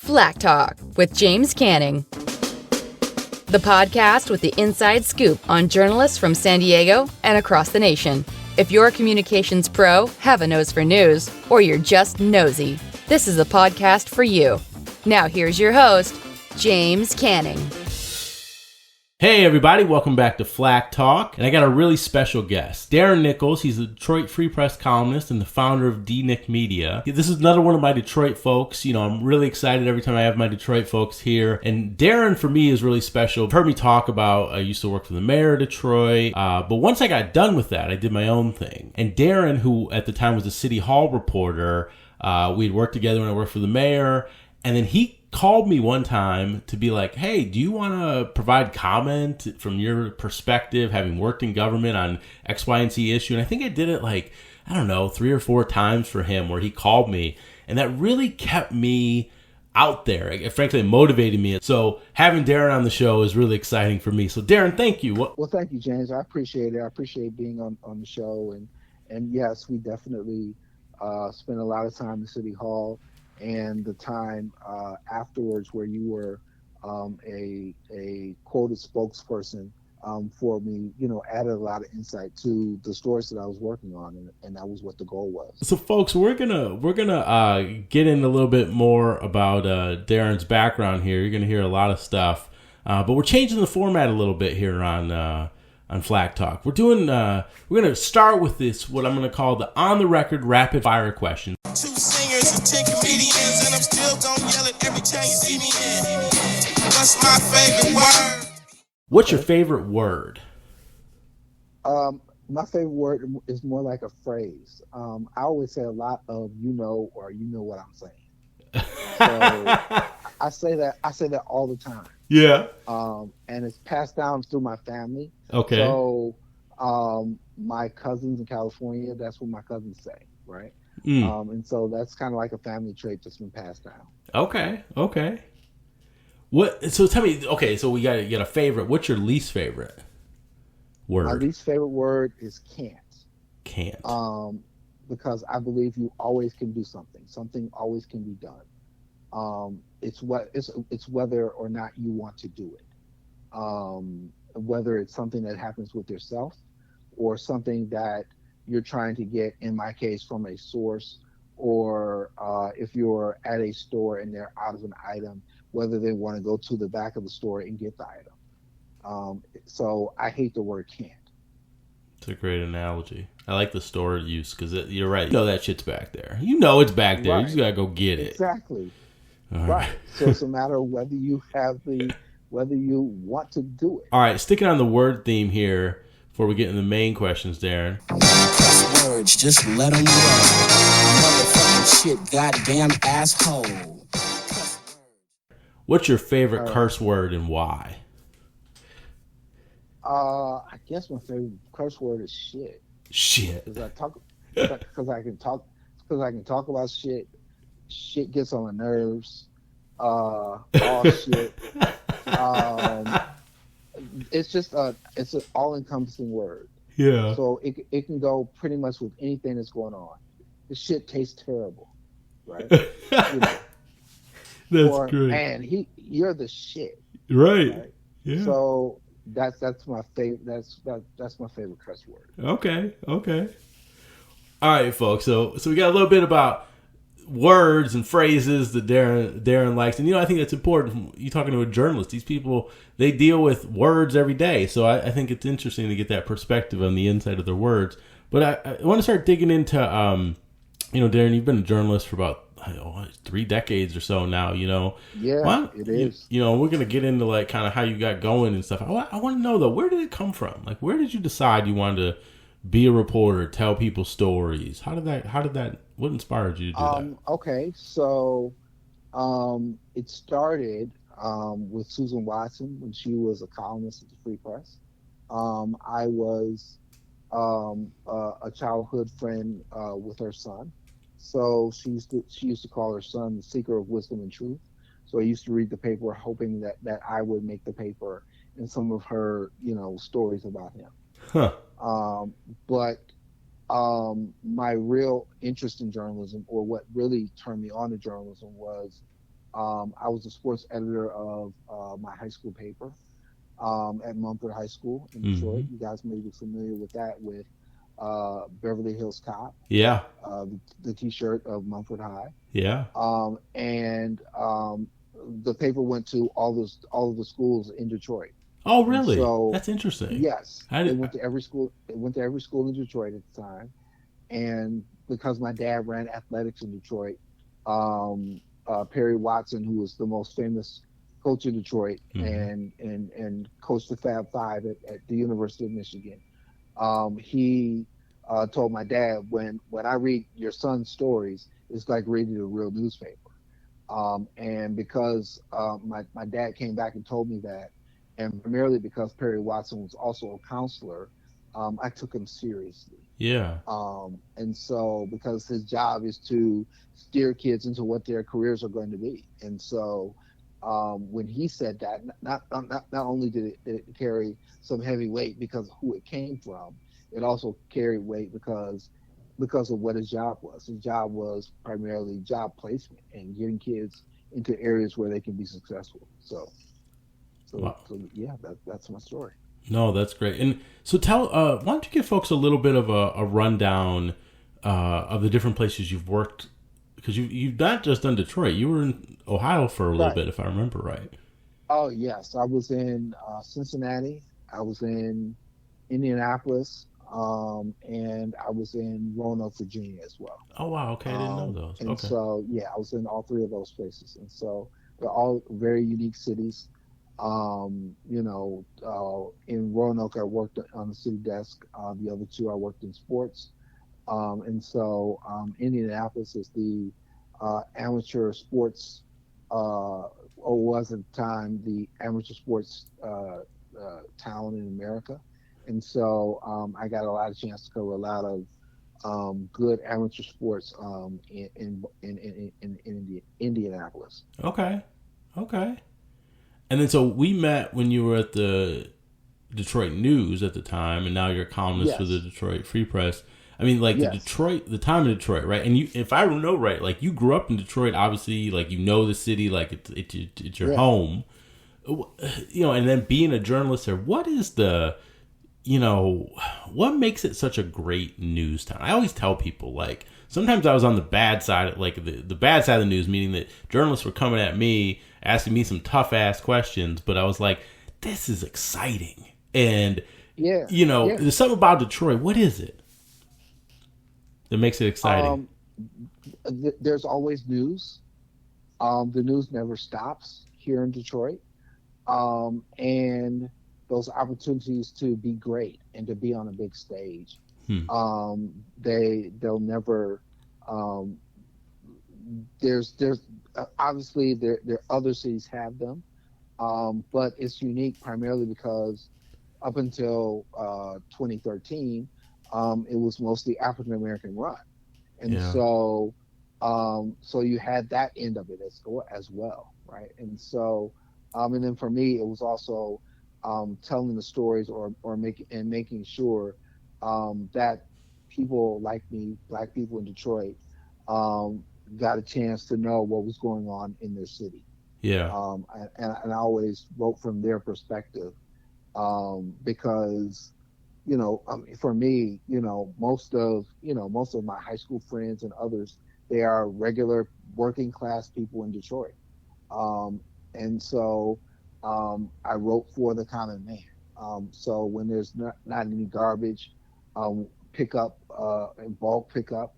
Flack Talk with James Canning, the podcast with the inside scoop on journalists from San Diego and across the nation. If you're a communications pro, have a nose for news, or you're just nosy, this is the podcast for you. Now here's your host, James Canning. Hey everybody, welcome back to Flack Talk, and I got a really special guest, Darren Nichols. He's a Detroit Free Press columnist and the founder of DNick Media. This is another one of my Detroit folks. You know, I'm really excited every time I have my Detroit folks here, and Darren for me is really special. You've heard me talk about I used to work for the mayor of Detroit, but once I got done with that, I did my own thing. And Darren, who at the time was a City Hall reporter, we'd worked together when I worked for the mayor, and then he called me one time to be like, hey, do you want to provide comment from your perspective, having worked in government on X, Y, and Z issue? And I think I did it like, I don't know, 3 or 4 times for him where he called me. And that really kept me out there. Frankly, it motivated me. So having Darren on the show is really exciting for me. So Darren, thank you. Well, thank you, James. I appreciate it. I appreciate being on the show. And yes, we definitely spent a lot of time in City Hall. And the time afterwards where you were a quoted spokesperson for me, you know, added a lot of insight to the stories that I was working on, and that was what the goal was. So, folks, we're gonna get in a little bit more about Darren's background here. You're gonna hear a lot of stuff, but we're changing the format a little bit here on Flack Talk. We're gonna start with this, what I'm gonna call the on the record rapid fire question. 2 singers and 10 comedians, and I'm still gonna yell it every time you see me in. What's my favorite word? What's your favorite word? My favorite word is more like a phrase. I always say a lot of you know, or you know what I'm saying. So I say that all the time. Yeah. And it's passed down through my family. Okay. So my cousins in California, that's what my cousins say, right? And so that's kind of like a family trait that's been passed down. Okay. So tell me. Okay, so we got a favorite. What's your least favorite word? My least favorite word is can't. Can't. Because I believe you always can do something. Something always can be done. It's whether or not you want to do it. Whether it's something that happens with yourself or something that you're trying to get, in my case, from a source, or if you're at a store and they're out of an item, whether they want to go to the back of the store and get the item. So I hate the word can't. It's a great analogy. I like the store use because you're right. You know that shit's back there. You know it's back there. Right. You just got to go get it. Exactly. All right. So it's a matter of whether you want to do it. All right. Sticking on the word theme here before we get into the main questions, Darren. Cuss words, just let them roll. Motherfucking shit, goddamn asshole. What's your favorite curse word and why? I guess my favorite curse word is shit. Shit. Because I can talk about shit. Shit gets on my nerves. All shit. It's just it's an all-encompassing word. Yeah. So it can go pretty much with anything that's going on. The shit tastes terrible, right? You know. That's great. Man, you're the shit. Right. Yeah. So that's my favorite. That's my favorite curse word. Okay. All right, folks. So we got a little bit about words and phrases that Darren likes, and I think that's important. You talking to a journalist; these people, they deal with words every day. So I think it's interesting to get that perspective on the inside of their words. But I want to start digging into, Darren, you've been a journalist for about 3 decades or so now. Yeah, it is. We're gonna get into like kind of how you got going and stuff. I want to know though, where did it come from? Like, where did you decide you wanted to be a reporter, tell people stories? How did that? What inspired you to do that? Okay, so it started with Susan Watson when she was a columnist at the Free Press. I was a childhood friend with her son, so she used to call her son the seeker of wisdom and truth. So I used to read the paper hoping that I would make the paper in some of her stories about him. Huh. But my real interest in journalism, or what really turned me on to journalism, was I was the sports editor of my high school paper at Mumford High School in Detroit. You guys may be familiar with that, with Beverly Hills Cop. Yeah. The T-shirt of Mumford High. Yeah. And the paper went to all of the schools in Detroit. Oh, really? So, that's interesting. Yes, it went to every school. It went to every school in Detroit at the time, and because my dad ran athletics in Detroit, Perry Watson, who was the most famous coach in Detroit and coached the Fab Five at the University of Michigan, he told my dad, when I read your son's stories, it's like reading a real newspaper. And because my dad came back and told me that, and primarily because Perry Watson was also a counselor, I took him seriously. Yeah. And so, because his job is to steer kids into what their careers are going to be, and so when he said that, not only did it carry some heavy weight because of who it came from, it also carried weight because of what his job was. His job was primarily job placement and getting kids into areas where they can be successful. So wow. Yeah, that's my story. No, that's great. And so why don't you give folks a little bit of a rundown of the different places you've worked? Because you've not just done Detroit. You were in Ohio for a little bit, if I remember right. Oh, yes. I was in Cincinnati. I was in Indianapolis. And I was in Roanoke, Virginia as well. Oh, wow. Okay. I didn't know those. And okay. so, yeah, I was in all three of those places. And so they're all very unique cities. In Roanoke, I worked on the city desk. The other two, I worked in sports. And so Indianapolis is the amateur sports, or was at the time the amateur sports town in America. And so I got a lot of chance to cover a lot of good amateur sports in Indianapolis. Okay. And then so we met when you were at the Detroit News at the time, and now you're a columnist for the Detroit Free Press. I mean, like the time in Detroit, right? And you, if I know right, like you grew up in Detroit, obviously, like you know the city, like it's your home, and then being a journalist there, what is what makes it such a great news town? I always tell people, like, sometimes I was on the bad side, like the bad side of the news, meaning that journalists were coming at me, asking me some tough ass questions, but I was like, this is exciting. And, there's something about Detroit. What is it that makes it exciting? There's always news. The news never stops here in Detroit. And those opportunities to be great and to be on a big stage. They'll never, there's obviously there other cities have them, but it's unique primarily because up until 2013, it was mostly African American run. And so you had that end of it as well. Right. And so, and then for me, it was also, telling the stories or making sure that people like me, Black people in Detroit, got a chance to know what was going on in their city. Yeah. And I always wrote from their perspective, because for me, most of my high school friends and others, they are regular working class people in Detroit, and so. I wrote for the common man. So when there's not any garbage, pickup and bulk pickup,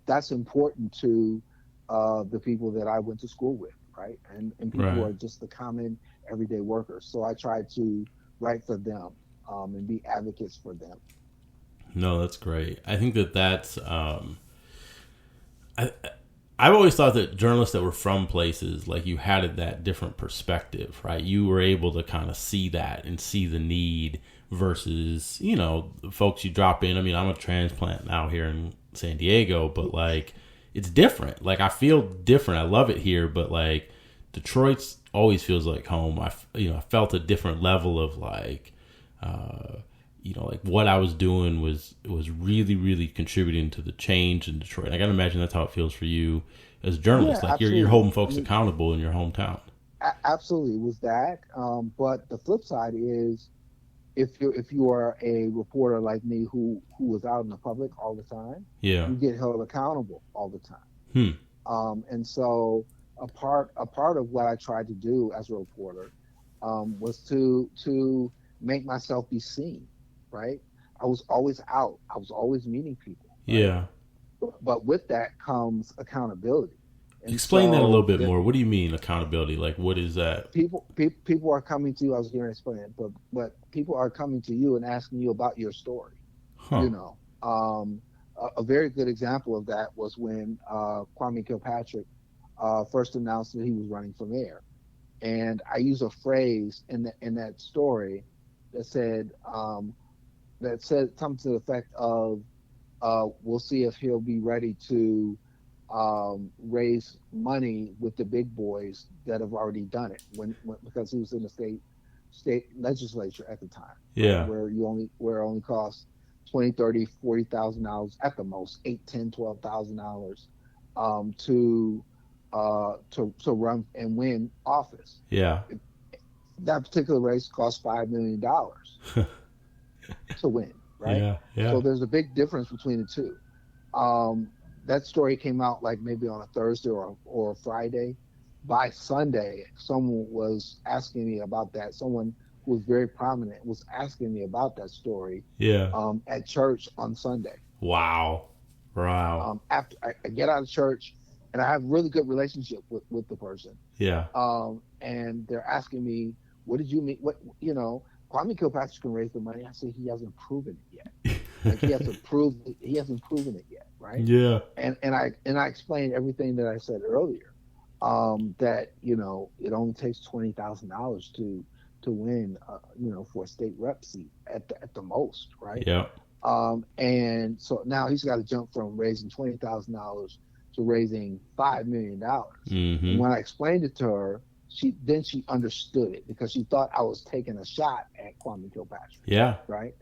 that's important to the people that I went to school with, right? And people who are just the common everyday workers. So I try to write for them and be advocates for them. No, that's great. I think that's I've always thought that journalists that were from places, like you had that different perspective, right? You were able to kind of see that and see the need versus, folks you drop in. I mean, I'm a transplant now here in San Diego, but like, it's different. Like, I feel different. I love it here, but like, Detroit's always feels like home. I felt a different level of like, like what I was doing was really, really contributing to the change in Detroit. I got to imagine that's how it feels for you as journalists. Yeah, Like you're absolutely. holding folks accountable in your hometown. Absolutely, it was that. But the flip side is, if you are a reporter like me who was out in the public all the time, Yeah. you get held accountable all the time. Hmm. And so a part of what I tried to do as a reporter was to make myself be seen, right? I was always out. I was always meeting people. Right? Yeah. But with that comes accountability. And Explain that a little bit so more. What do you mean accountability? Like, what is that? people are coming to you. I was going to explain it, but people are coming to you and asking you about your story. Huh. You know, a very good example of that was when Kwame Kilpatrick first announced that he was running for mayor, and I use a phrase in that story that said something to the effect of, "We'll see if he'll be ready to raise money with the big boys that have already done it," when because he was in the state legislature at the time. Yeah. Where it only costs $20, $30, $40,000 at the most, $8, $10, $12,000 to run and win office. Yeah. That particular race cost $5 million to win, right? Yeah. Yeah. So there's a big difference between the two. That story came out like maybe on a Thursday or a Friday. By Sunday, someone was asking me about that. Someone who was very prominent was asking me about that story. Yeah. At church on Sunday. Wow. After I get out of church, and I have a really good relationship with the person. Yeah. And they're asking me, "What did you mean? What Kwame Kilpatrick can raise the money?" I said, "He hasn't proven it yet. Like he hasn't proven it yet, right?" Yeah. And I explained everything that I said earlier. That it only takes $20,000 to win, for a state rep seat at the most, right? Yeah. And so now he's got to jump from raising $20,000 to raising $5 million. Mm-hmm. And when I explained it to her, she understood it, because she thought I was taking a shot at Kwame Kilpatrick. Yeah. Right.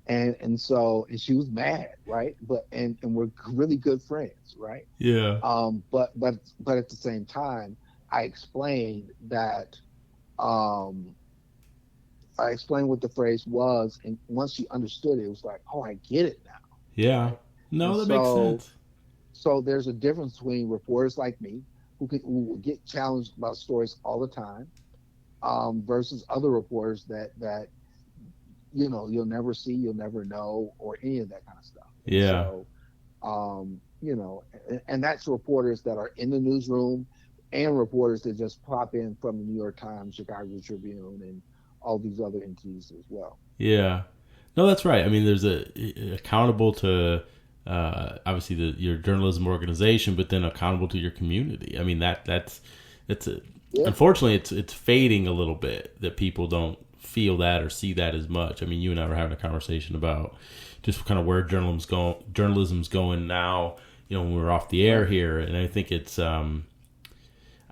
And so she was mad, right? But and we're really good friends, right? Yeah. But at the same time, I explained that I explained what the phrase was, and once she understood it, it was like, "Oh, I get it now." Yeah. Right? No, And that makes sense. So there's a difference between reporters like me who will get challenged about stories all the time, versus other reporters that you'll never see, you'll never know, or any of that kind of stuff. Yeah. So, and that's reporters that are in the newsroom, and reporters that just pop in from the New York Times, Chicago Tribune, and all these other entities as well. Yeah. No, that's right. I mean, there's accountable to obviously your journalism organization, but then accountable to your community. I mean, unfortunately it's fading a little bit, that people don't feel that or see that as much. I mean, you and I were having a conversation about just kind of where journalism's going now, when we're off the air here. And I think it's, I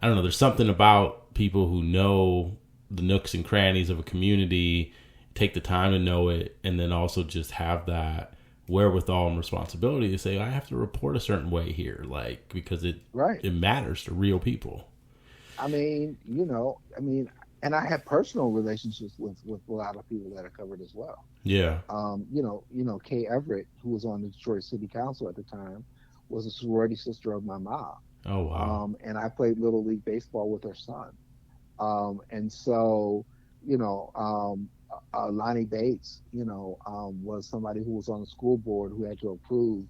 don't know, there's something about people who know the nooks and crannies of a community, take the time to know it, and then also just have that wherewithal and responsibility to say, I have to report a certain way here, because it matters to real people. I mean, and I have personal relationships with a lot of people that are covered as well. Yeah. Kay Everett, who was on the Detroit City Council at the time, was a sorority sister of my mom. Oh, wow. And I played Little League Baseball with her son. And so, Lonnie Bates, was somebody who was on the school board who had to approve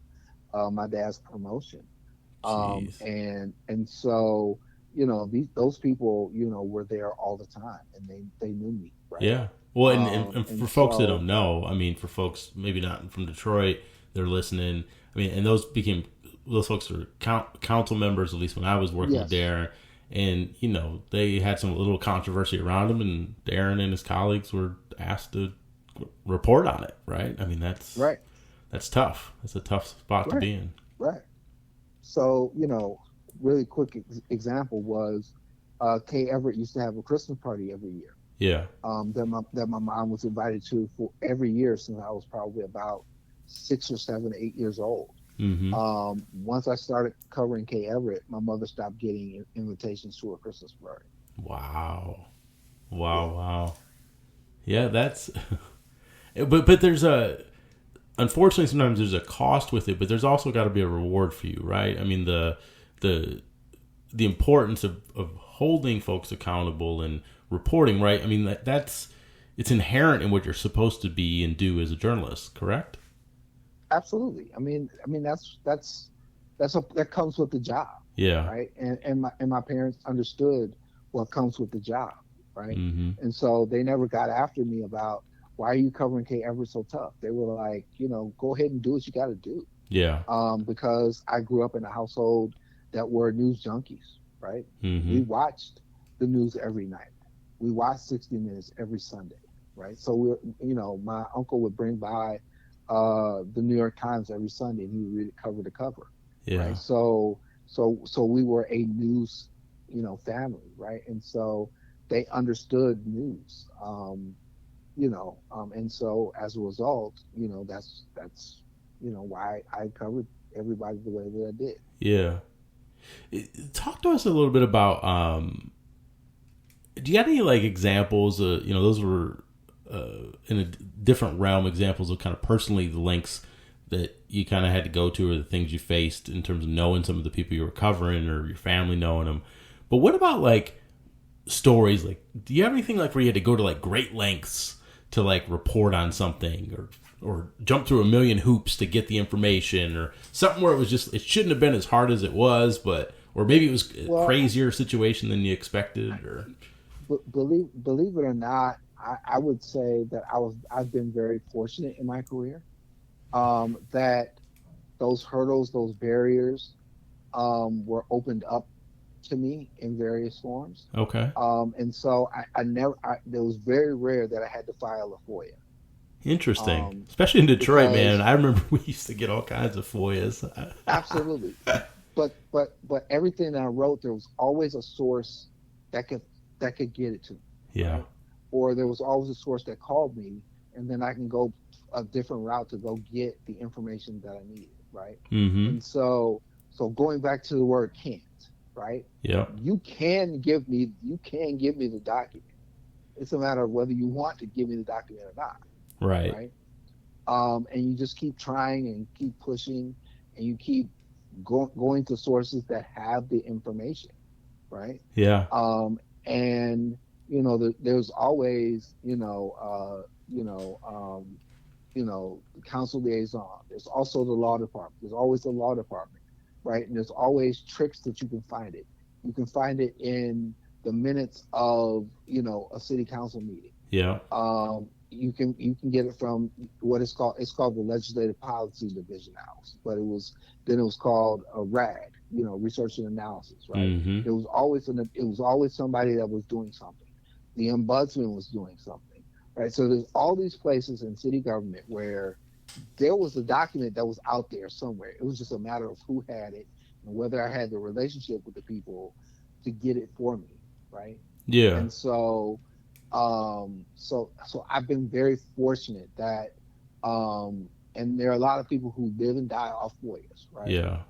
my dad's promotion. And so, those people, were there all the time, and they knew me. Right? Yeah. Well, and for folks that don't know, I mean, for folks maybe not from Detroit, they're listening. I mean, and those folks are council members, at least when I was working with Darren. And, they had some little controversy around them, and Darren and his colleagues were asked to report on it, right? I mean, that's right. That's tough. That's a tough spot to be in. Right. So, really quick example was Kay Everett used to have a Christmas party every year. Yeah. That my mom was invited to for every year since I was probably about 6 or 7, 8 years old. Mm-hmm. Once I started covering Kay Everett, my mother stopped getting invitations to her Christmas party. Wow. Wow. Yeah, that's. But there's unfortunately sometimes there's a cost with it, but there's also got to be a reward for you, right? I mean the importance of holding folks accountable and reporting, right? I mean that's it's inherent in what you're supposed to be and do as a journalist, correct? Absolutely. I mean that comes with the job. Yeah. Right. And my parents understood what comes with the job. Right. Mm-hmm. And so they never got after me about, why are you covering Kay Everett so tough? They were like, go ahead and do what you got to do. Yeah. Because I grew up in a household that were news junkies. Right. Mm-hmm. We watched the news every night. We watched 60 Minutes every Sunday. Right. So my uncle would bring by the New York Times every Sunday, and he would read it cover to cover. Yeah. Right. So we were a news, family. Right. And so they understood news. And so as a result, that's why I covered everybody the way that I did. Yeah. Talk to us a little bit about, do you have any like examples, those were in a different realm, examples of kind of personally the lengths that you kind of had to go to, or the things you faced in terms of knowing some of the people you were covering, or your family knowing them. But what about like stories? Like, do you have anything like where you had to go to like great lengths to like report on something, or jump through a million hoops to get the information, or something where it was just, it shouldn't have been as hard as it was, or maybe it was a crazier situation than you expected, or believe it or not, I would say that I've been very fortunate in my career, that those hurdles, those barriers, were opened up to me in various forms. Okay. And so it was very rare that I had to file a FOIA. Interesting. Especially in Detroit, man. I remember we used to get all kinds of FOIAs. Absolutely. But everything that I wrote, there was always a source that could get it to me. Yeah. Right? Or there was always a source that called me, and then I can go a different route to go get the information that I needed. Right. Mm-hmm. And so going back to the word can't. Right. Yeah. You can give me the document. It's a matter of whether you want to give me the document or not. Right. Right. And you just keep trying and keep pushing, and you keep going to sources that have the information. Right. Yeah. And there's always council liaison. There's also the law department. There's always the law department. Right. And there's always tricks that you can find it. You can find it in the minutes of, a city council meeting. Yeah. You can get it from what it's called the Legislative Policy Division House, but it was called a RAD, Research and Analysis. Right. Mm-hmm. It was always somebody that was doing something. The ombudsman was doing something. Right. So there's all these places in city government where there was a document that was out there somewhere. It was just a matter of who had it and whether I had the relationship with the people to get it for me, right? Yeah. And so I've been very fortunate that, and there are a lot of people who live and die off FOIAs, right? Yeah.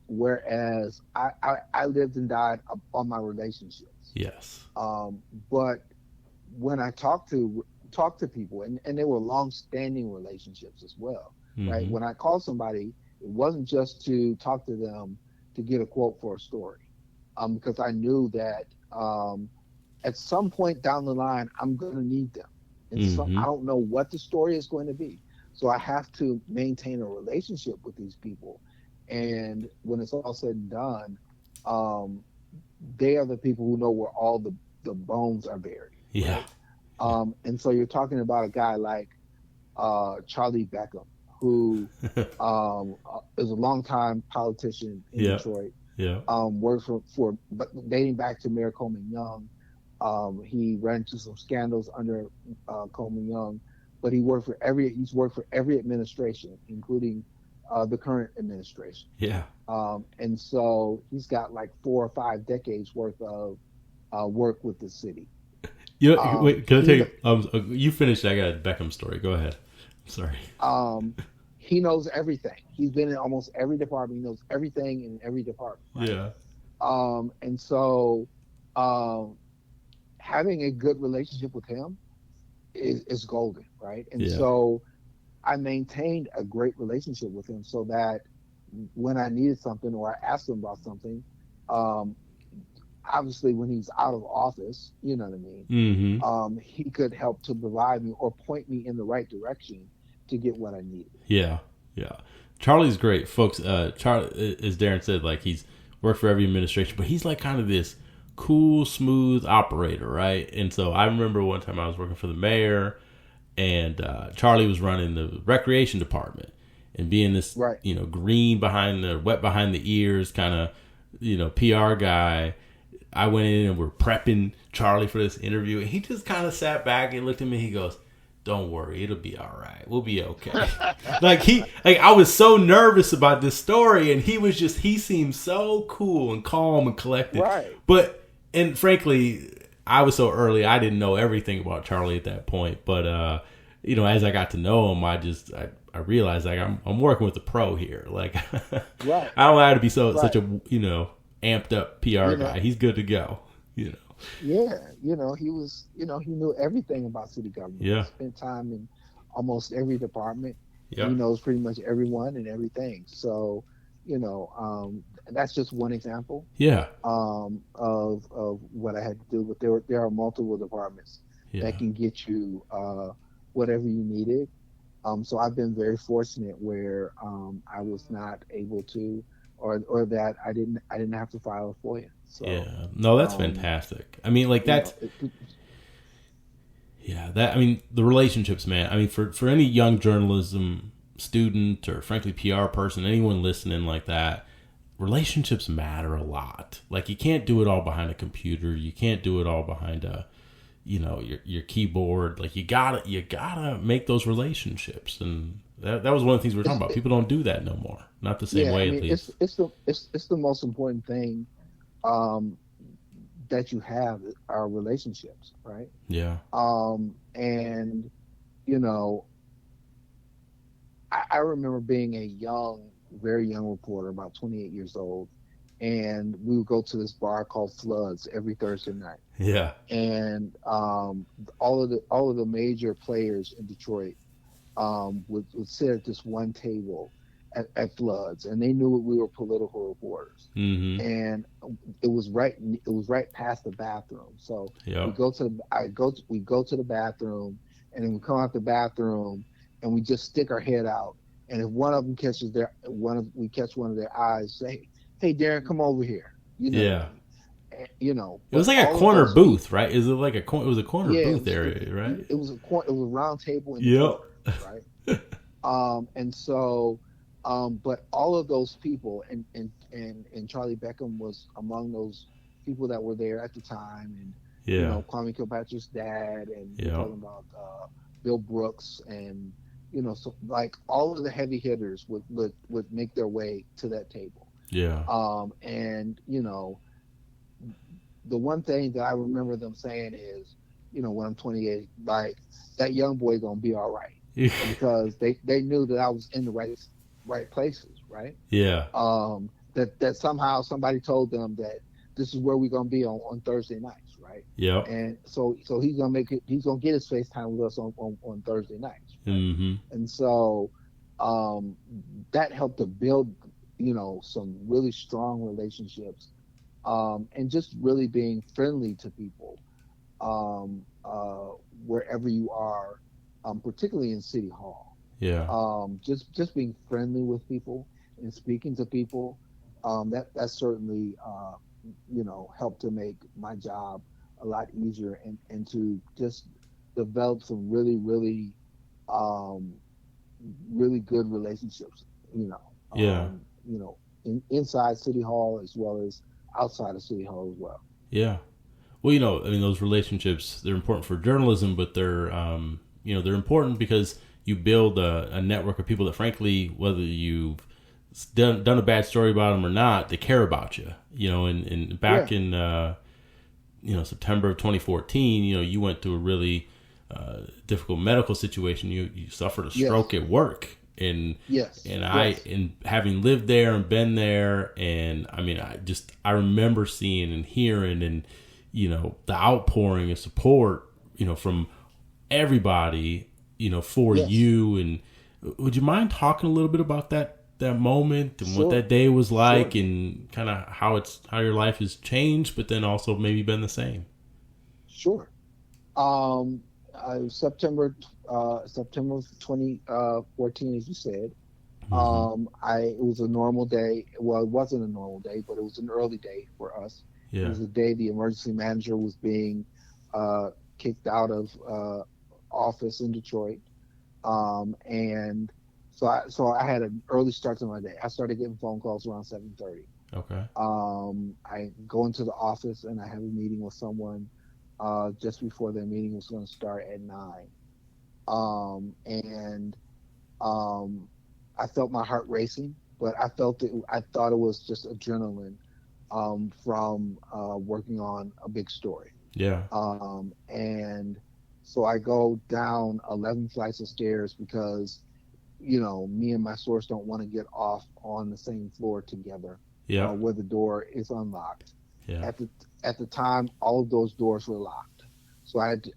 Whereas I lived and died on my relationships. Yes. But when I talk to people, and they were long-standing relationships as well, mm-hmm. right? When I called somebody, it wasn't just to talk to them to get a quote for a story, because I knew that at some point down the line, I'm going to need them. And mm-hmm. I don't know what the story is going to be. So I have to maintain a relationship with these people. And when it's all said and done, they are the people who know where all the bones are buried. Yeah. Right? And so you're talking about a guy like Charlie Beckham, who is a longtime politician in Detroit. Yeah. Worked for dating back to Mayor Coleman Young. He ran into some scandals under Coleman Young, but he's worked for every administration, including the current administration. Yeah. And so he's got like 4 or 5 decades worth of work with the city. Wait, can I tell you? You finished. I got a Beckham story. Go ahead. Sorry. he knows everything. He's been in almost every department. He knows everything in every department. Right? Yeah. And so having a good relationship with him is golden, right? And so I maintained a great relationship with him so that when I needed something or I asked him about something, obviously when he's out of office, you know what I mean? He could help to provide me or point me in the right direction to get what I needed. Yeah. Yeah. Charlie's great, folks. Charlie, as Darren said, like he's worked for every administration, but he's like kind of this cool, smooth operator, right? And so I remember one time I was working for the mayor, and Charlie was running the recreation department, and being this, green behind the, wet behind the ears kind of, PR guy. I went in and we're prepping Charlie for this interview, and he just kind of sat back and looked at me. He goes, "Don't worry, it'll be all right. We'll be okay." I was so nervous about this story, and he seemed so cool and calm and collected. Right. And frankly, I was so early, I didn't know everything about Charlie at that point. But, as I got to know him, I realized like I'm working with a pro here. Like, right. I don't have to be such a, amped up PR guy. He's good to go, Yeah, he was, he knew everything about city government. Yeah. He spent time in almost every department. Yep. He knows pretty much everyone and everything. So, that's just one example. Yeah. Of what I had to do. But there are multiple departments that can get you whatever you needed. So I've been very fortunate where I was not able to, or that I didn't have to file a FOIA. So, yeah, no, that's fantastic. I mean, like that's, the relationships, man. I mean, for any young journalism student or frankly PR person, anyone listening like that, relationships matter a lot. Like you can't do it all behind a computer. You can't do it all behind your keyboard. Like you gotta make those relationships, and that was one of the things we were talking about. People don't do that no more. Not the same way, at least. It's the most important thing that you have are relationships, right? Yeah. And I remember being a very young reporter, about 28 years old, and we would go to this bar called Floods every Thursday night. Yeah. And all of the major players in Detroit would sit at this one table at Floods, and they knew we were political reporters. Mm-hmm. And it was right past the bathroom. So we go to the bathroom, and then we come out the bathroom, and we just stick our head out. And if one of them we catch one of their eyes, say, "Hey, Darren, come over here." Yeah. It was like a corner booth, right? Is it like it was a corner booth area, right? It was a round table in the corner, right? And so, but all of those people, and Charlie Beckham was among those people that were there at the time, and Kwame Kilpatrick's dad, and we're talking about Bill Brooks, and so like all of the heavy hitters would make their way to that table. Yeah. And the one thing that I remember them saying is, when I'm 28, like that young boy gonna be all right, because they knew that I was in the right places, right? Yeah. That somehow somebody told them that this is where we're gonna be on Thursday nights, right? Yeah. And so he's gonna get his FaceTime with us on Thursday nights. Right? Mm-hmm. And so that helped to build some really strong relationships, and just really being friendly to people wherever you are, particularly in City Hall. Yeah. Just being friendly with people and speaking to people, that certainly helped to make my job a lot easier, and to just develop some really, really really good relationships. Inside City Hall as well as outside of City Hall as well. Yeah. Well, those relationships, they're important for journalism, but they're, they're important because you build a network of people that, frankly, whether you've done a bad story about them or not, they care about you. In September of 2014, you went through a really difficult medical situation. You suffered a stroke at work. And Yes. and having lived there and been there, and I mean, I remember seeing and hearing, and the outpouring of support, from everybody, for Yes. you. And would you mind talking a little bit about that moment and Sure. what that day was like, Sure. and kind of how your life has changed, but then also maybe been the same? Sure. September 2014, as you said. It was a normal day. Well, it wasn't a normal day, but it was an early day for us. Yeah. It was the day the emergency manager was being kicked out of office in Detroit, and so I had an early start to my day. I started getting phone calls around 7:30. Okay. I go into the office and I have a meeting with someone just before their meeting was going to start at 9. I felt my heart racing, but I thought it was just adrenaline from working on a big story. Yeah. And so I go down 11 flights of stairs because, me and my source don't want to get off on the same floor together. Yeah. Where the door is unlocked. Yeah. At the time, all of those doors were locked.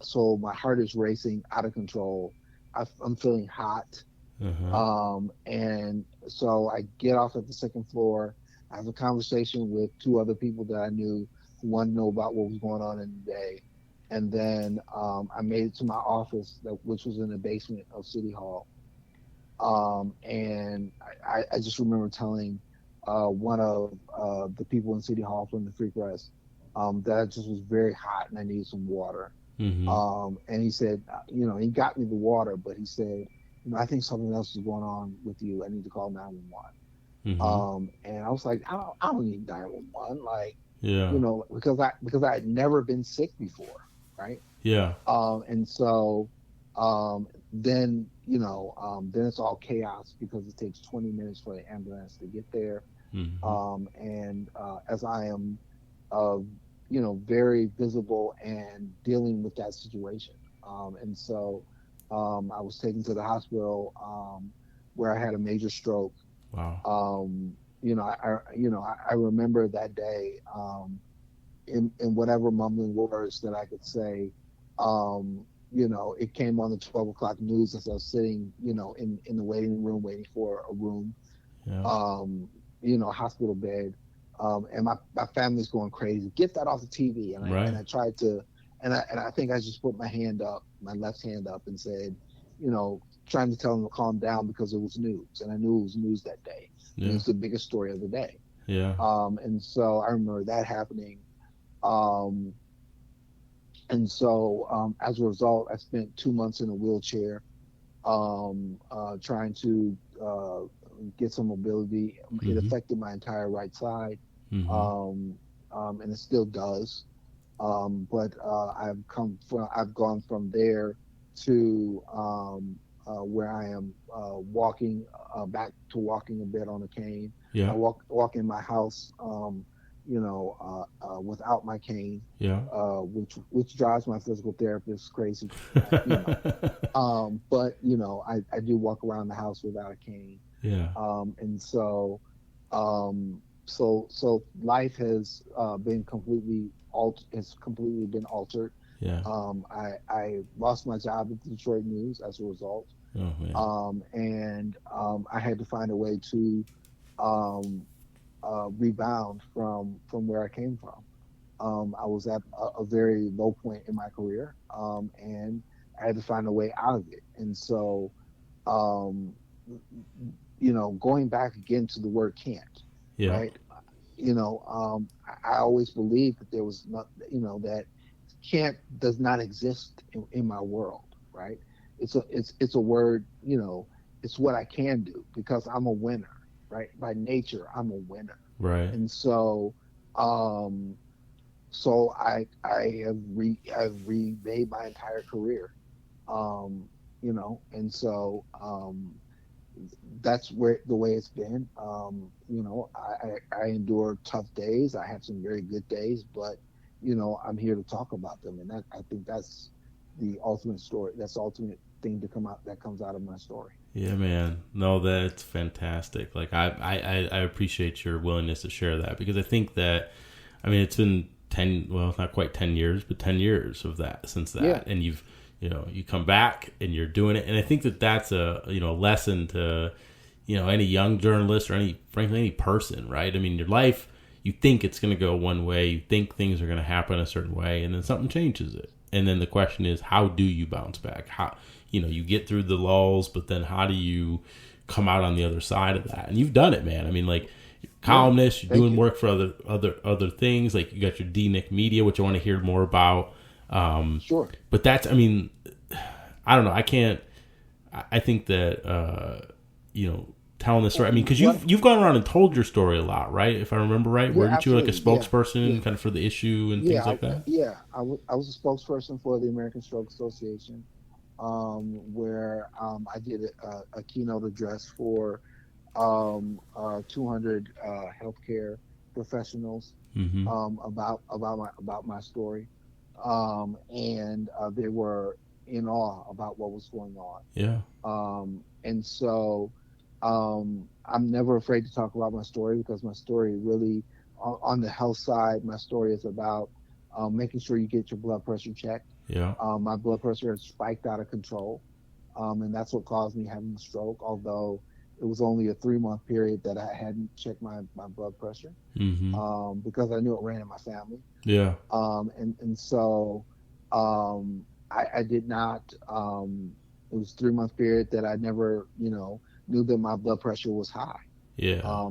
So my heart is racing out of control. I'm feeling hot. And so I get off at the second floor. I have a conversation with 2 other people that I knew who wanted to know about what was going on in the day. And then I made it to my office, which was in the basement of City Hall. And I just remember telling one of the people in City Hall from the Free Press that I just was very hot and I needed some water. And he said, he got me the water, but he said, I think something else is going on with you. I need to call 911. And I was like, I don't need 911, like, because I had never been sick before, right? Yeah. And so then it's all chaos because it takes 20 minutes for the ambulance to get there. And as I am, very visible and dealing with that situation. And so I was taken to the hospital where I had a major stroke. Wow. I remember that day in whatever mumbling words that I could say. It came on the 12 o'clock news as I was sitting, in the waiting room waiting for a room. Yeah. Hospital bed. And my family's going crazy. Get that off the TV. And I tried to, and I think I just put my left hand up and said, trying to tell them to calm down because it was news. And I knew it was news that day. Yeah. It was the biggest story of the day. Yeah. And so I remember that happening. And so as a result, I spent 2 months in a wheelchair, trying to get some mobility. It affected my entire right side, and it still does. But I've gone from there to where I am walking back to walking a bit on a cane. Yeah. I walk in my house, without my cane. Yeah. Which drives my physical therapist crazy. But I do walk around the house without a cane. Yeah. And so life has been completely been altered. Yeah. I lost my job at the Detroit News as a result. Oh, man. And I had to find a way to rebound from where I came from. I was at a very low point in my career, and I had to find a way out of it. And so, going back again to the word can't, Yeah. right? I always believed that there was not, that can't does not exist in my world, right? It's a word, it's what I can do because I'm a winner, right? By nature, I'm a winner. Right. And so, I have remade my entire career, and so that's the way it's been. I endure tough days. I have some very good days, but I'm here to talk about them, and I think that's the ultimate story. That's the ultimate thing that comes out of my story. Yeah, man. No, that's fantastic. Like I appreciate your willingness to share that, because I think that, I mean, it's been 10, well, it's not quite 10 years, but 10 years of that, since that. Yeah. And you come back and you're doing it. And I think that that's a, lesson to, any young journalist or frankly, any person, right? I mean, your life, you think it's going to go one way, you think things are going to happen a certain way, and then something changes it. And then the question is, how do you bounce back? How, you get through the lulls, but then how do you come out on the other side of that? And you've done it, man. I mean, like, columnist, you're doing work for other things. Like, you got your DNick Media, which I want to hear more about. Sure. But that's, I mean, I don't know. I think that, telling this story, I mean, because you've gone around and told your story a lot, right? If I remember right, Yeah, weren't you like a absolutely. spokesperson kind of for the issue and things like that? Yeah, I was a spokesperson for the American Stroke Association, where I did a keynote address for 200 healthcare professionals about my story, and they were in awe about what was going on. Yeah. And so I'm never afraid to talk about my story, because my story really, on the health side, my story is about making sure you get your blood pressure checked. Yeah. My blood pressure had spiked out of control, and that's what caused me having a stroke, although it was only a 3-month period that I hadn't checked my blood pressure, because I knew it ran in my family. Yeah. And so I did not, it was a 3-month period that I never, knew that my blood pressure was high. Yeah.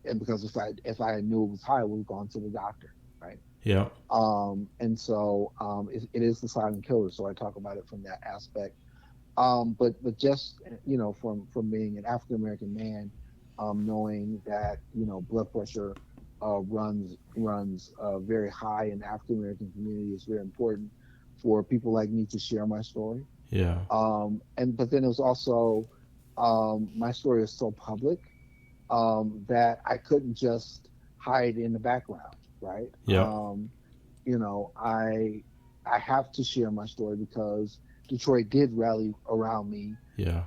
And because if I knew it was high, I would have gone to the doctor, right? Yeah. And so it is the silent killer. So I talk about it from that aspect. But just, from being an African American man, knowing that, blood pressure runs very high in the African American community is very important for people like me to share my story. Yeah. But then it was also, my story is so public that I couldn't just hide in the background, right? Yeah. I have to share my story because Detroit did rally around me. Yeah.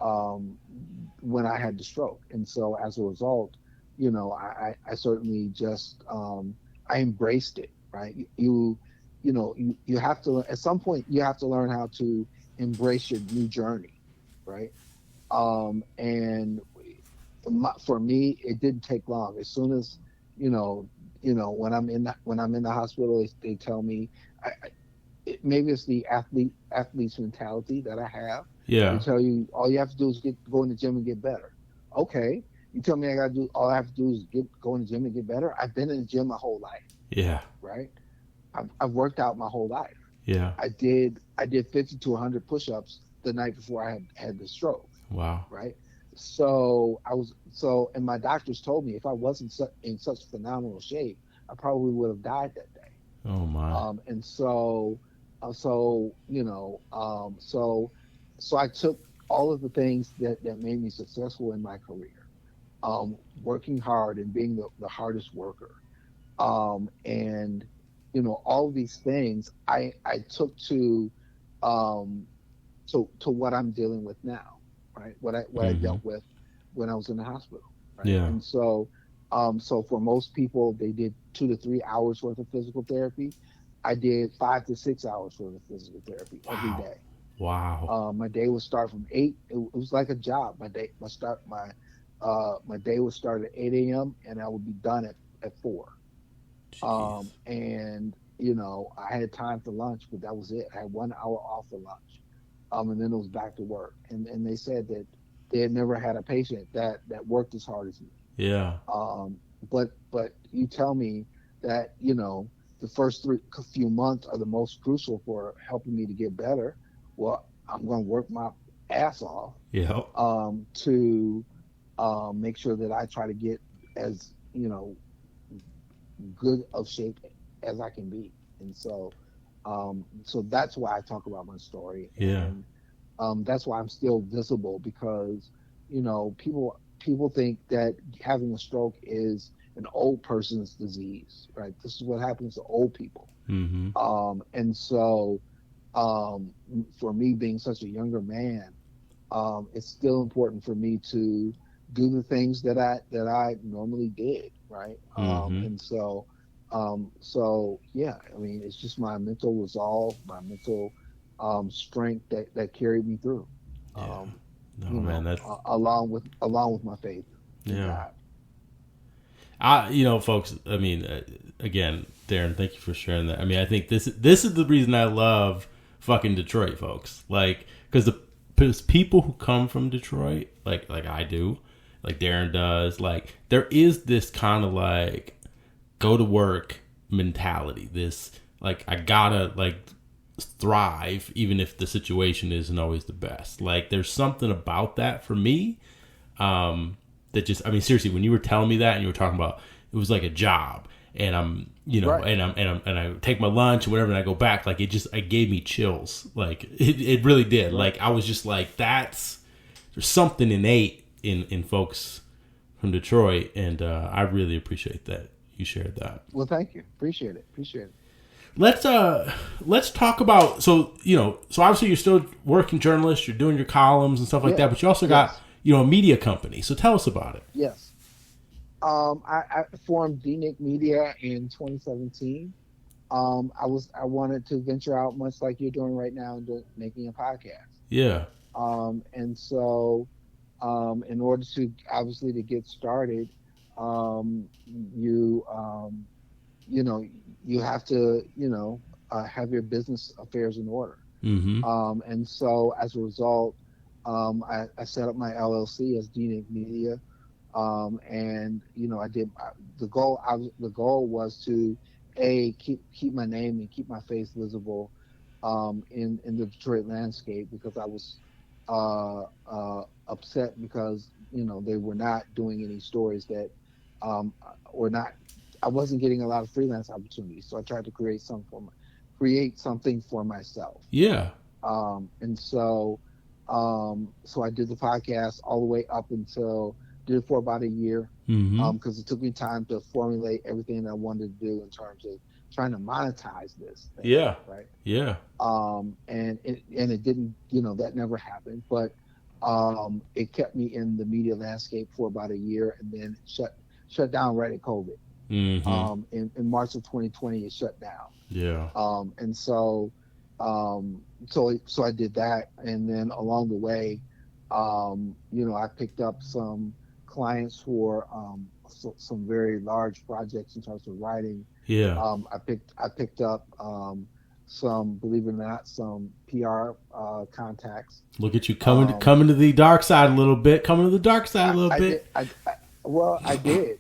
When I had the stroke, and so as a result, I certainly just I embraced it, right? You have to, at some point you have to learn how to embrace your new journey, right? And for me, it didn't take long. As soon as when I'm in the hospital, they tell me, maybe it's the athlete's mentality that I have. Yeah. They tell you all you have to do is go in the gym and get better. Okay. You tell me all I have to do is go in the gym and get better. I've been in the gym my whole life. Yeah. Right. I've worked out my whole life. Yeah. I did 50 to 100 push-ups the night before I had the stroke. Wow. Right. And my doctors told me if I wasn't in such phenomenal shape, I probably would have died that day. Oh my. So I took all of the things that made me successful in my career, working hard and being the hardest worker, and all of these things I took to what I'm dealing with now, right? What I dealt with when I was in the hospital, right? Yeah. And so for most people, they did 2 to 3 hours worth of physical therapy. I did 5 to 6 hours worth of physical therapy every day. Wow. My day would start from 8. It was like a job. My day would start at 8 a.m. and I would be done at 4. Jeez. And I had time for lunch, but that was it. I had 1 hour off for lunch, and then it was back to work. And they said that they had never had a patient that worked as hard as me. Yeah. But you tell me that the first few months are the most crucial for helping me to get better. Well, I'm going to work my ass off. Yeah. To make sure that I try to get as good of shape as I can be. And so that's why I talk about my story. Yeah. And that's why I'm still visible, because people think that having a stroke is an old person's disease, right? This is what happens to old people. Mm-hmm. And so for me being such a younger man, it's still important for me to do the things that I normally did, right? And so, yeah, I mean, it's just my mental resolve, my mental strength that carried me through. Yeah. No, man, that's along with my faith in yeah. God. Folks, I mean, again, Darren, thank you for sharing that. I mean, I think this is the reason I love fucking Detroit, folks. Like, because people who come from Detroit, like I do, like Darren does, like there is this kind of like go to work mentality. This like I gotta like thrive even if the situation isn't always the best. Like there's something about that for me. That just, I mean, seriously, when you were telling me that and you were talking about it was like a job and I'm, right. and I take my lunch or whatever and I go back, like it gave me chills. Like it really did. Right. Like I was just like, there's something innate in folks from Detroit. And I really appreciate that you shared that. Well, thank you. Appreciate it. Let's talk about, so obviously you're still working journalist, you're doing your columns and stuff like that, but you also got, a media company. So tell us about it. Yes. I formed DNick Media in 2017. I wanted to venture out much like you're doing right now and making a podcast. Yeah. And so, in order to obviously to get started, you have to, have your business affairs in order. Mm-hmm. And so as a result, I set up my LLC as DNick Media. And I did the goal was to keep my name and keep my face visible, in the Detroit landscape, because I was, upset because, they were not doing any stories that, I wasn't getting a lot of freelance opportunities. So I tried to create something for myself. Yeah. And so I did the podcast all the way up until did it for about a year. Mm-hmm. Because it took me time to formulate everything that I wanted to do in terms of trying to monetize this thing. Yeah. Right. Yeah. And it didn't, that never happened, but it kept me in the media landscape for about a year, and then it shut down right at COVID. Mm-hmm. In March of 2020, it shut down. Yeah. And so I did that, and then along the way, I picked up some clients for some very large projects in terms of writing. Yeah. I picked up some, believe it or not, some PR contacts. Look at you coming to the dark side a little bit. I did,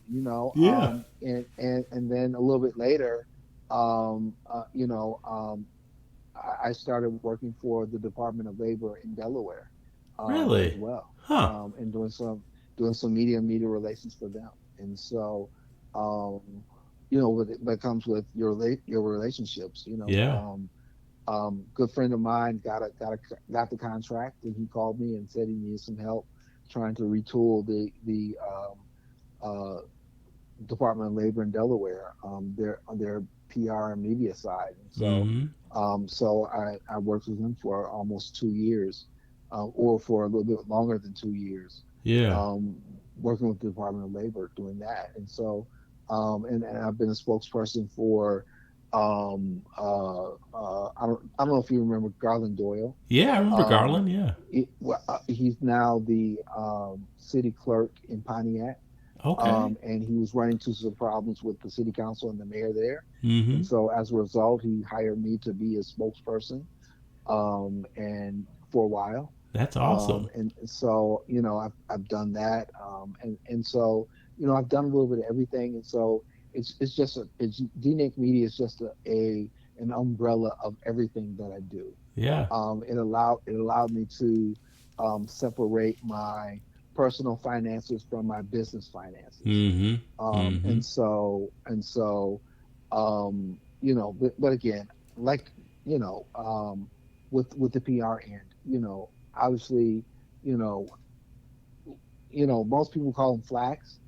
Yeah. And then a little bit later, I started working for the Department of Labor in Delaware. Really? As well. Huh. And doing some media relations for them. And so, that comes with your relationships. Yeah. Good friend of mine got the contract, and he called me and said he needed some help trying to retool the Department of Labor in Delaware, their PR and media side. And so, mm-hmm. So I worked with him for almost 2 years, or for a little bit longer than 2 years. Yeah. Working with the Department of Labor, doing that. And so, and I've been a spokesperson for, I don't know if you remember Garland Doyle. Yeah, I remember Garland. Yeah. He's now the city clerk in Pontiac. Okay. And he was running into some problems with the city council and the mayor there. Mm-hmm. And so as a result, he hired me to be his spokesperson, and for a while. That's awesome. And so, I've done that. And so, I've done a little bit of everything. And so it's DNick Media is just an umbrella of everything that I do. Yeah. It allowed me to separate my personal finances from my business finances. Mm-hmm. Mm-hmm. And so, but again, like, with the PR end, obviously, most people call them flags.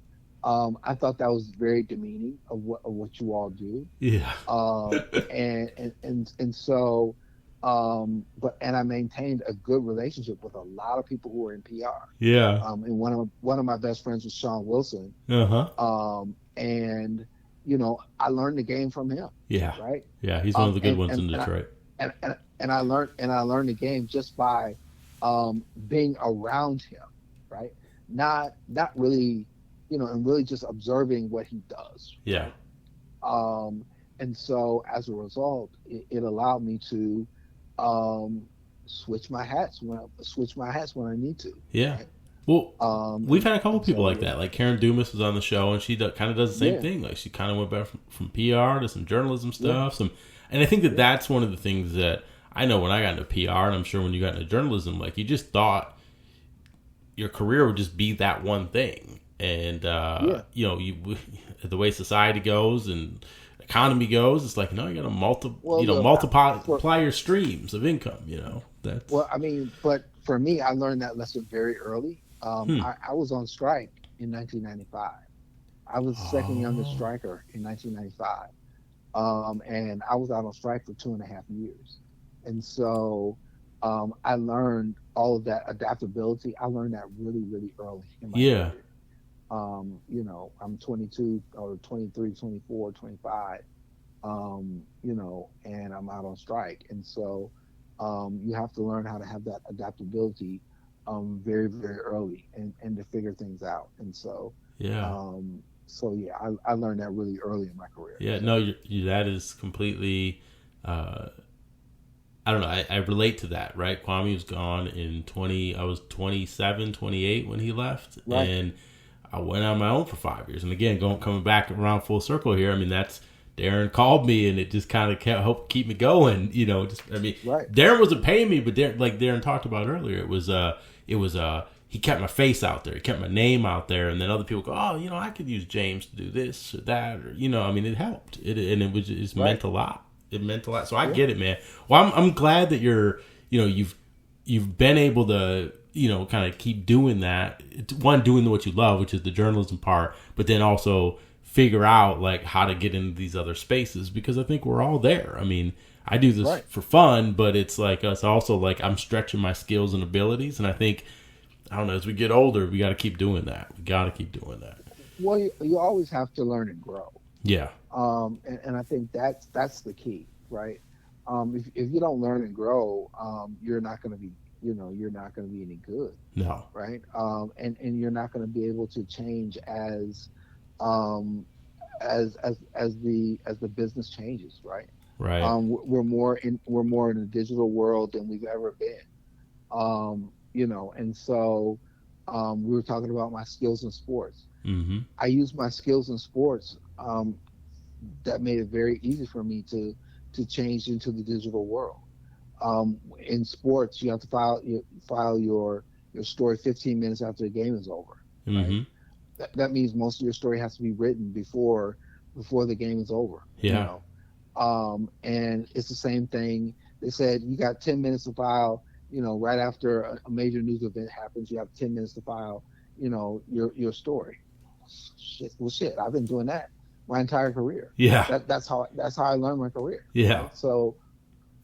I thought that was very demeaning of what you all do. Yeah. And so, And I maintained a good relationship with a lot of people who were in PR. Yeah. And one of my best friends was Sean Wilson. And I learned the game from him. Yeah. Right. Yeah, he's one of the good ones in Detroit. And I learned the game just by being around him. Right. Not really, and really just observing what he does. Yeah. And so as a result, it allowed me to switch my hats when I need to. Yeah. Right? Well, we've had a couple people like that. Like Karen Dumas was on the show, and she kind of does the same thing. Like she kind of went back from PR to some journalism stuff. And I think that's one of the things that I know when I got into PR, and I'm sure when you got into journalism, like you just thought your career would just be that one thing. And the way society goes and economy goes, it's like, no, you got to multiply your streams of income. But for me, I learned that lesson very early. I was on strike in 1995. I was the second youngest striker in 1995, and I was out on strike for 2.5 years. And so I learned all of that adaptability. I learned that really, really early in my career. I'm 22 or 23, 24, 25, and I'm out on strike. And so you have to learn how to have that adaptability very, very early and to figure things out. And so, I learned that really early in my career. Yeah, no, that is completely, I don't know, I relate to that, right? Kwame was gone I was 27, 28 when he left. Right. And I went on my own for 5 years. And again, coming back around full circle here, I mean, that's Darren called me, and it just kind of helped keep me going. Darren wasn't paying me, but Darren talked about earlier, it was he kept my face out there, he kept my name out there, and then other people go, oh, I could use James to do this or that, or it helped. It meant a lot. It meant a lot. So I get it, man. Well, I'm glad that you've been able to kind of keep doing that. One, doing what you love, which is the journalism part, but then also figure out like how to get into these other spaces, because I think we're all there. I mean, I do this for fun, but it's like us also, like I'm stretching my skills and abilities. And I think, I don't know, as we get older, we got to keep doing that. We got to keep doing that. Well, you always have to learn and grow. Yeah. And I think that's the key, right? If you don't learn and grow, you're not going to be, you're not going to be any good. No. Right. And you're not going to be able to change as the business changes. Right. Right. We're more in a digital world than we've ever been. And so we were talking about my skills in sports. Mm-hmm. I use my skills in sports. That made it very easy for me to change into the digital world. In sports, you have to file your story 15 minutes after the game is over. Right? Mm-hmm. That means most of your story has to be written before the game is over. Yeah. And it's the same thing. They said you got 10 minutes to file. Right after a major news event happens, you have 10 minutes to file. Your story. Shit. I've been doing that my entire career. Yeah. That's how I learned my career. Yeah. Right? So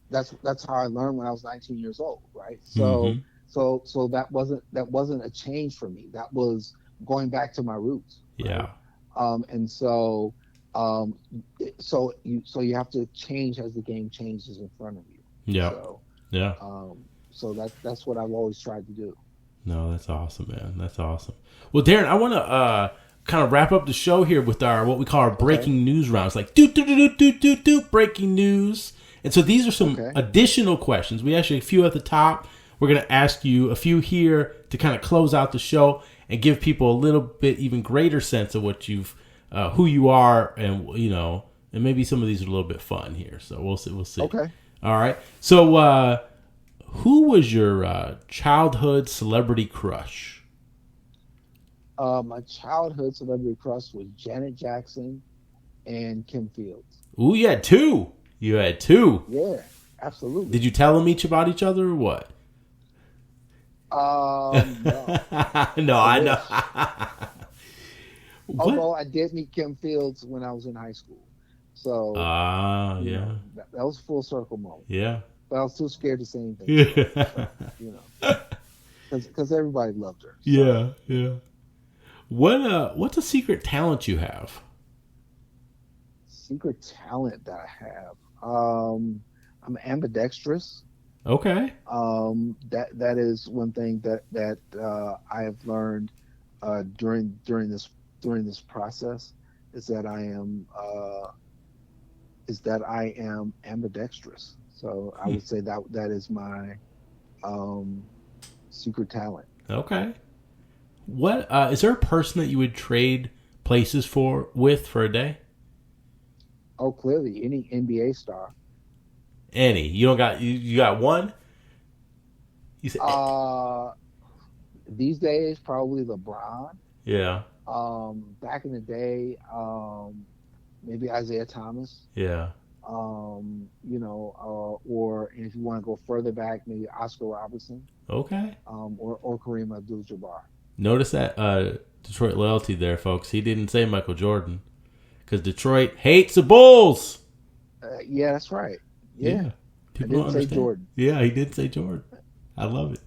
that's how I learned when I was 19 years old. Right. So so that wasn't a change for me. That was going back to my roots. Right? Yeah. And so so you have to change as the game changes in front of you. Yeah. So, yeah. So that's what I've always tried to do. No, that's awesome, man. That's awesome. Well, Darren, I want to kind of wrap up the show here with what we call our breaking news rounds, like do breaking news. And so these are some additional questions. We actually a few at the top. We're going to ask you a few here to kind of close out the show and give people a little bit even greater sense of what who you are, and and maybe some of these are a little bit fun here. So we'll see. Okay. All right. So who was your childhood celebrity crush? My childhood celebrity crush was Janet Jackson and Kim Fields. Ooh, you had two. Yeah, absolutely. Did you tell them each about each other or what? No. No, I know. Although I did meet Kim Fields when I was in high school. So yeah. That was a full circle moment. Yeah. but I was too scared to say anything. So, you know, because everybody loved her. So. Yeah. What's a secret talent you have? Secret talent that I have. I'm ambidextrous. Okay. That is one thing that I have learned during this process is that I am ambidextrous. So I would say that is my secret talent. Okay. What is there a person that you would trade places with for a day? Oh, clearly any NBA star. Any. You don't got you got one? You said These days probably LeBron. yeah. Back in the day, maybe Isaiah Thomas. Yeah. You know, or if you want to go further back, maybe Oscar Robertson. Okay. Or Kareem Abdul-Jabbar. Notice that Detroit loyalty there, folks. He didn't say Michael Jordan because Detroit hates the Bulls. Yeah, that's right. Yeah. I didn't say Jordan. Yeah, he did say Jordan. I love it.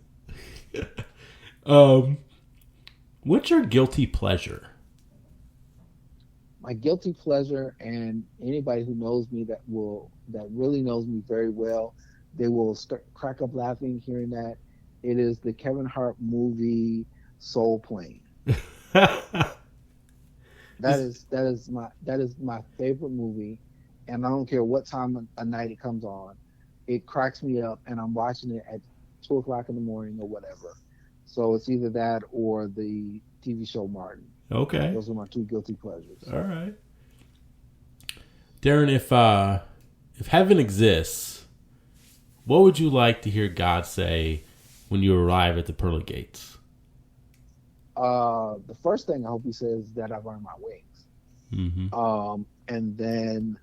What's your guilty pleasure? My guilty pleasure, and anybody who knows me that really knows me very well, they will crack up laughing hearing that. It is the Kevin Hart movie Soul Plane. That is my favorite movie, and I don't care what time of night it comes on. It cracks me up, and I'm watching it at 2:00 in the morning or whatever. So it's either that or the TV show Martin. Okay. Those are my two guilty pleasures. All right. Darren, if heaven exists, what would you like to hear God say when you arrive at the pearly gates? The first thing I hope he says is that I've earned my wings. Mm-hmm. And then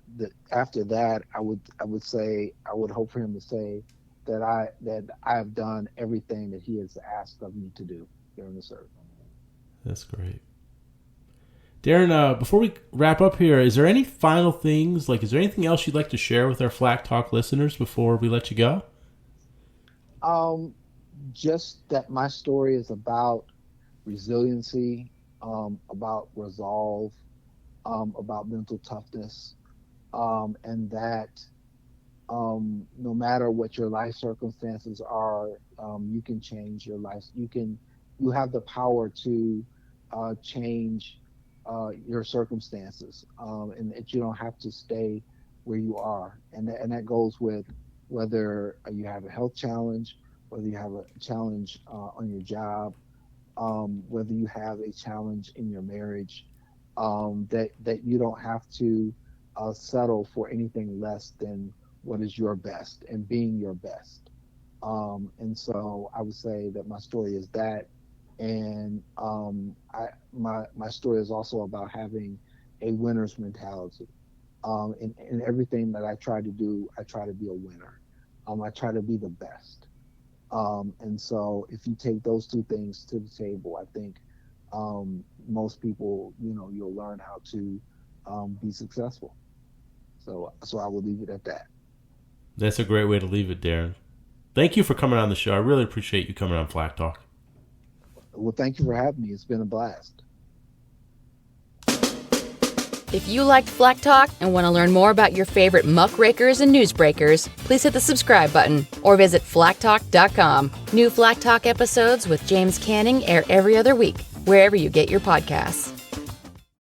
after that, I would say I would hope for him to say that I have done everything that he has asked of me to do here on this earth. That's great. Darren, before we wrap up here, is there any final things, is there anything else you'd like to share with our Flack Talk listeners before we let you go? Just that my story is about resiliency, about resolve, about mental toughness, and that no matter what your life circumstances are, you can change your life. You have the power to change your circumstances, and that you don't have to stay where you are. And that goes with whether you have a health challenge, whether you have a challenge on your job, whether you have a challenge in your marriage, that you don't have to settle for anything less than what is your best and being your best. And so I would say that my story is that. And my story is also about having a winner's mentality. In everything that I try to do, I try to be a winner. I try to be the best. And so if you take those two things to the table, I think most people, you'll learn how to be successful. So I will leave it at that. That's a great way to leave it, Darren. Thank you for coming on the show. I really appreciate you coming on Flack Talk. Well, thank you for having me. It's been a blast. If you liked Flack Talk and want to learn more about your favorite muckrakers and newsbreakers, please hit the subscribe button or visit flacktalk.com. New Flack Talk episodes with James Canning air every other week, wherever you get your podcasts.